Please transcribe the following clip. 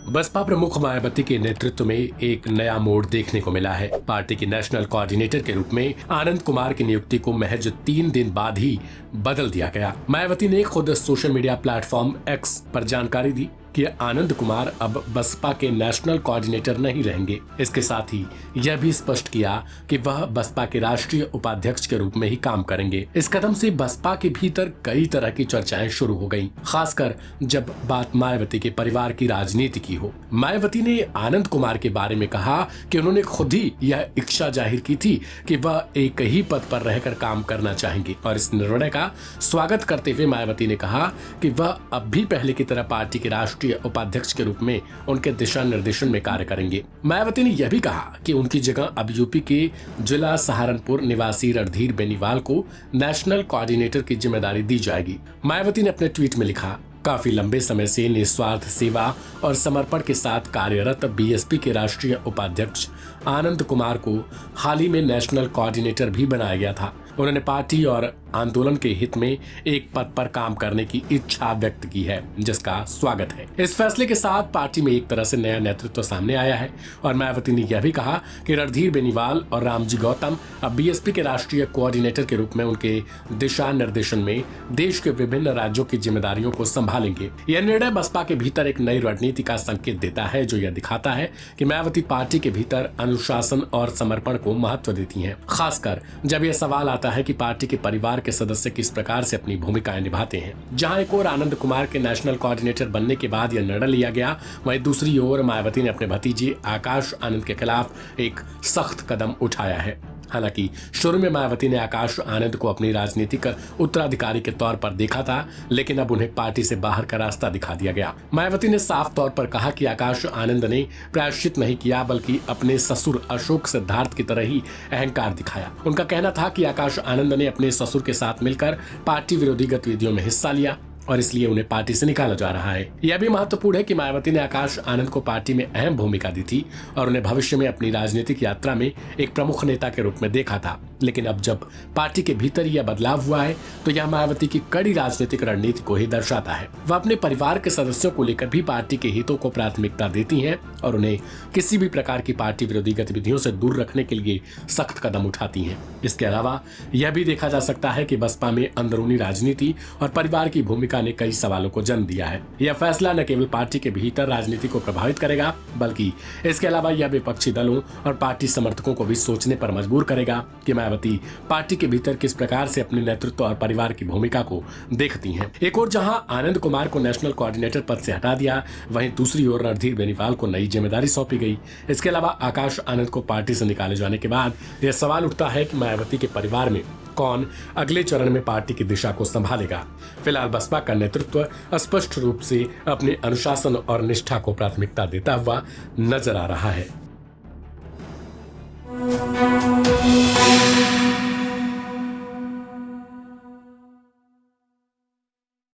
बसपा प्रमुख मायावती के नेतृत्व में एक नया मोड़ देखने को मिला है। पार्टी की नेशनल कोऑर्डिनेटर के रूप में आनंद कुमार की नियुक्ति को महज 3 दिन बाद ही बदल दिया गया। मायावती ने खुद सोशल मीडिया प्लेटफॉर्म एक्स पर जानकारी दी कि आनंद कुमार अब बसपा के नेशनल कोऑर्डिनेटर नहीं रहेंगे। इसके साथ ही यह भी स्पष्ट किया कि वह बसपा के राष्ट्रीय उपाध्यक्ष के रूप में ही काम करेंगे। इस कदम से बसपा के भीतर कई तरह की चर्चाएं शुरू हो गईं, खासकर जब बात मायावती के परिवार की राजनीति की हो। मायावती ने आनंद कुमार के बारे में कहा कि उन्होंने खुद ही यह इच्छा जाहिर की थी कि वह एक ही पद पर रहकर काम करना चाहेंगे, और इस निर्णय का स्वागत करते हुए मायावती ने कहा कि वह अब भी पहले की तरह पार्टी के राष्ट्रीय उपाध्यक्ष के रूप में उनके दिशा निर्देशन में कार्य करेंगे। मायावती ने यह भी कहा कि उनकी जगह अब यूपी के जिला सहारनपुर निवासी रणधीर बेनीवाल को नेशनल कोऑर्डिनेटर की जिम्मेदारी दी जाएगी। मायावती ने अपने ट्वीट में लिखा, काफी लंबे समय से निस्वार्थ सेवा और समर्पण के साथ कार्यरत बीएसपी के राष्ट्रीय उपाध्यक्ष आनंद कुमार को हाल ही में नेशनल कोऑर्डिनेटर भी बनाया गया था। उन्होंने पार्टी और आंदोलन के हित में एक पद पर काम करने की इच्छा व्यक्त की है, जिसका स्वागत है। इस फैसले के साथ पार्टी में एक तरह से नया नेतृत्व सामने आया है, और मायावती ने यह भी कहा कि रणधीर बेनीवाल और रामजी गौतम अब बीएसपी के राष्ट्रीय कोऑर्डिनेटर के रूप में उनके दिशा निर्देशन में देश के विभिन्न राज्यों की जिम्मेदारियों को संभालेंगे। यह निर्णय बसपा के भीतर एक नई रणनीति का संकेत देता है, जो यह दिखाता है कि मायावती पार्टी के भीतर अनुशासन और समर्पण को महत्व देती हैं, खासकर जब यह सवाल आता है कि पार्टी के परिवार के सदस्य किस प्रकार से अपनी भूमिकाएं निभाते हैं। जहां एक ओर आनंद कुमार के नेशनल कोऑर्डिनेटर बनने के बाद यह निर्णय लिया गया, वहीं दूसरी ओर मायावती ने अपने भतीजे आकाश आनंद के खिलाफ एक सख्त कदम उठाया है। हालांकि शुरू में मायावती ने आकाश आनंद को अपनी राजनीतिक उत्तराधिकारी के तौर पर देखा था, लेकिन अब उन्हें पार्टी से बाहर का रास्ता दिखा दिया गया। मायावती ने साफ तौर पर कहा कि आकाश आनंद ने प्रायश्चित नहीं किया, बल्कि अपने ससुर अशोक सिद्धार्थ की तरह ही अहंकार दिखाया। उनका कहना था कि आकाश आनंद ने अपने ससुर के साथ मिलकर पार्टी विरोधी गतिविधियों में हिस्सा लिया और इसलिए उन्हें पार्टी से निकाला जा रहा है। यह भी महत्वपूर्ण है कि मायावती ने आकाश आनंद को पार्टी में अहम भूमिका दी थी और उन्हें भविष्य में अपनी राजनीतिक यात्रा में एक प्रमुख नेता के रूप में देखा था, लेकिन अब जब पार्टी के भीतर यह बदलाव हुआ है तो यह मायावती की कड़ी राजनीतिक रणनीति को ही दर्शाता है। वह अपने परिवार के सदस्यों को लेकर भी पार्टी के हितों को प्राथमिकता देती हैं और उन्हें किसी भी प्रकार की पार्टी विरोधी गतिविधियों से दूर रखने के लिए सख्त कदम उठाती हैं। इसके अलावा यह भी देखा जा सकता है कि बसपा में अंदरूनी राजनीति और परिवार की भूमिका ने कई सवालों को जन्म दिया है। यह फैसला न केवल पार्टी के भीतर राजनीति को प्रभावित करेगा, बल्कि इसके अलावा यह विपक्षी दलों और पार्टी समर्थकों को भी सोचने पर मजबूर करेगा कि मायावती पार्टी के भीतर किस प्रकार से अपने नेतृत्व और परिवार की भूमिका को देखती हैं। एक ओर जहां आनंद कुमार को नेशनल कोऑर्डिनेटर पद से हटा दिया, वहीं दूसरी ओर रणधीर बेनीवाल को नई जिम्मेदारी सौंपी गई। इसके अलावा आकाश आनंद को पार्टी से निकाले जाने के बाद यह सवाल उठता है कि मायावती के परिवार में कौन अगले चरण में पार्टी की दिशा को संभालेगा। फिलहाल बसपा का नेतृत्व स्पष्ट रूप से अपने अनुशासन और निष्ठा को प्राथमिकता देता हुआ नजर आ रहा है।